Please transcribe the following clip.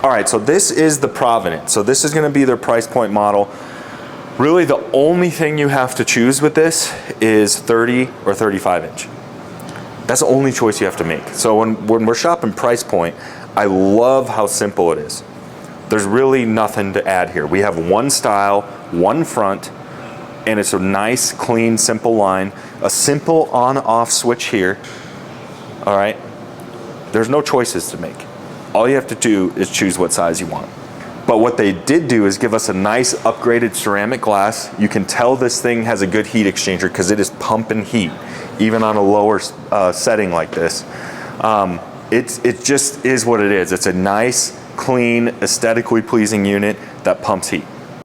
All right, so this is the Provident. So this is gonna be their price point model. Really the only thing you have to choose with this is 30 or 35 inch. That's the only choice you have to make. So when we're shopping price point, I love how simple it is. There's really nothing to add here. We have one style, one front, and it's a nice, clean, simple line. A simple on-off switch here, all right? There's no choices to make. All you have to do is choose what size you want. But what they did do is give us a nice upgraded ceramic glass. You can tell this thing has a good heat exchanger because it is pumping heat, even on a lower setting like this. It just is what it is. It's a nice, clean, aesthetically pleasing unit that pumps heat.